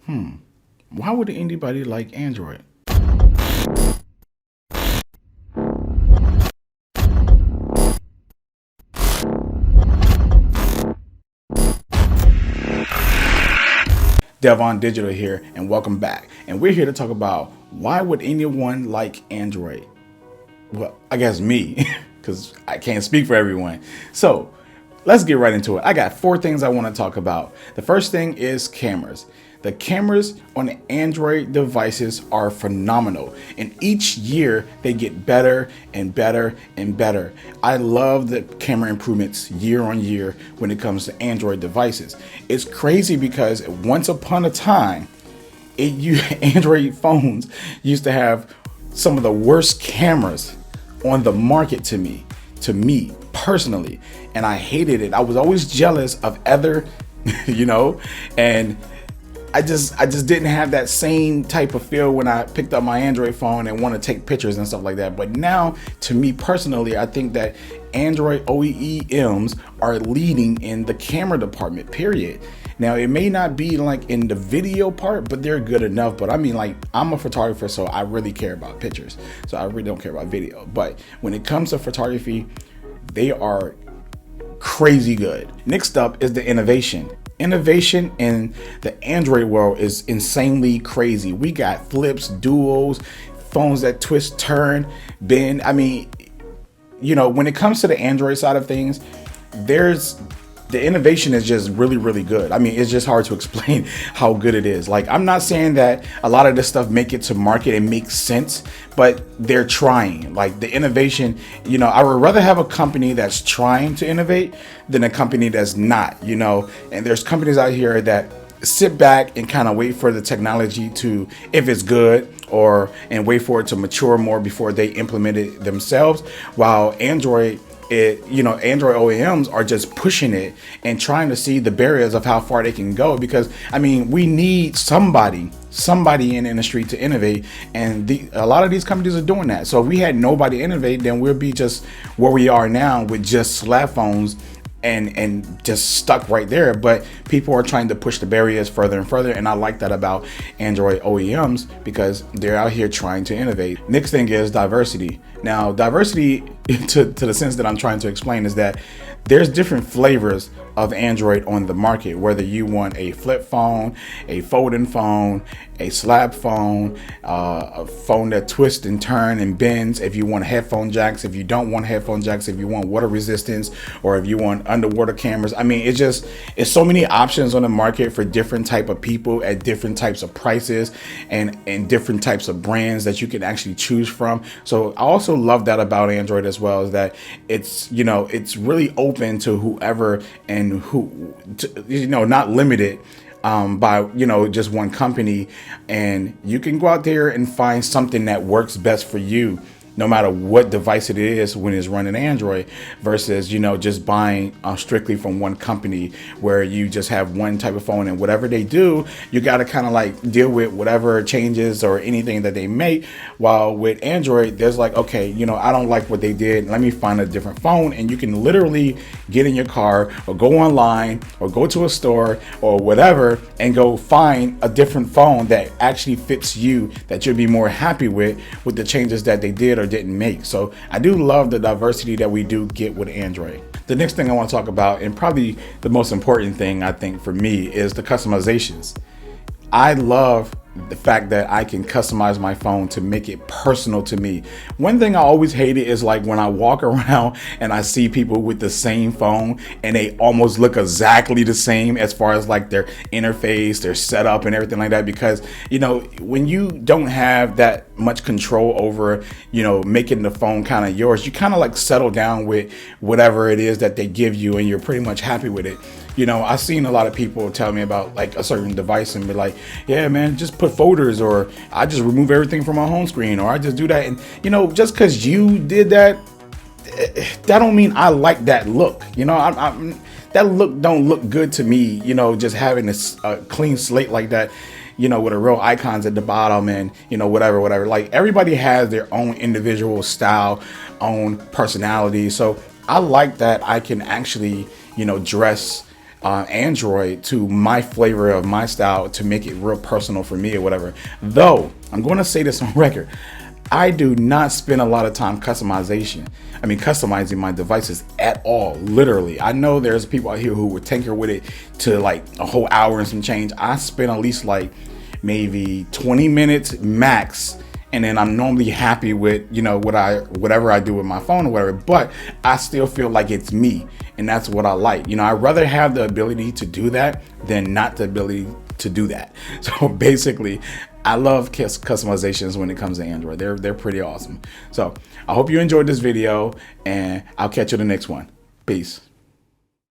Why would anybody like Android? Devon Digital here, and welcome back. And we're here to talk about why would anyone like Android? Well, I guess me, because I can't speak for everyone. So let's get right into it. I got 4 things I want to talk about. The first thing is cameras. The cameras on the Android devices are phenomenal, and each year they get better and better and better. I love the camera improvements year on year when it comes to Android devices. It's crazy because once upon a time, Android phones used to have some of the worst cameras on the market to me personally, and I hated it. I was always jealous of other, and I just didn't have that same type of feel when I picked up my Android phone and want to take pictures and stuff like that. But now, to me personally, I think that Android OEMs are leading in the camera department, period. Now, it may not be like in the video part, but they're good enough. But I mean, like, I'm a photographer, so I really care about pictures. So I really don't care about video. But when it comes to photography, they are crazy good. Next up is the innovation. Innovation in the Android world is insanely crazy. We got flips, duos, phones that twist, turn, bend. I mean, when it comes to the Android side of things, the innovation is just really, really good. I mean, it's just hard to explain how good it is. Like, I'm not saying that a lot of this stuff make it to market and makes sense, but they're trying. Like, the innovation, I would rather have a company that's trying to innovate than a company that's not, and there's companies out here that sit back and kind of wait for the technology to, if it's good, and wait for it to mature more before they implement it themselves, while Android OEMs are just pushing it and trying to see the barriers of how far they can go, because I mean, we need somebody in the industry to innovate, and a lot of these companies are doing that. So if we had nobody innovate, then we'll be just where we are now with just slab phones and just stuck right there. But people are trying to push the barriers further and further, and I like that about Android OEMs because they're out here trying to innovate. Next thing is diversity. Now, diversity to the sense that I'm trying to explain is that there's different flavors of Android on the market, whether you want a flip phone, a folding phone, a slab phone, a phone that twists and turns and bends, if you want headphone jacks, if you don't want headphone jacks, if you want water resistance, or if you want underwater cameras. I mean, it's so many options on the market for different type of people at different types of prices and different types of brands that you can actually choose from. So I also love that about Android as well, is that it's really open to whoever and not limited by just one company, and you can go out there and find something that works best for you, no matter what device it is when it's running Android, versus just buying strictly from one company where you just have one type of phone, and whatever they do, you got to kind of like deal with whatever changes or anything that they make. While with Android, there's like, okay, I don't like what they did, let me find a different phone. And you can literally get in your car or go online or go to a store or whatever and go find a different phone that actually fits you, that you'll be more happy with the changes that they did or didn't make. So I do love the diversity that we do get with Android. The next thing I want to talk about, and probably the most important thing I think for me, is the customizations. I love the fact that I can customize my phone to make it personal to me. One thing I always hated is like when I walk around and I see people with the same phone and they almost look exactly the same as far as like their interface, their setup and everything like that, because when you don't have that much control over making the phone kind of yours, you kind of like settle down with whatever it is that they give you and you're pretty much happy with it. I've seen a lot of people tell me about like a certain device and be like, yeah, man, just put folders, or I just remove everything from my home screen, or I just do that. And, just because you did that, that don't mean I like that look. That look don't look good to me, just having this clean slate like that, with a real icons at the bottom and, whatever. Like, everybody has their own individual style, own personality. So I like that I can actually, dress Android to my flavor of my style to make it real personal for me or whatever. Though I'm going to say this on record, I do not spend a lot of time customizing my devices at all. Literally, I know there's people out here who would tinker with it to like a whole hour and some change. I spend at least like maybe 20 minutes max, and then I'm normally happy with, you know, whatever I do with my phone or whatever. But I still feel like it's me, and that's what I like. You know, I'd rather have the ability to do that than not the ability to do that. So basically, I love customizations when it comes to Android. They're pretty awesome. So I hope you enjoyed this video, and I'll catch you in the next one. Peace.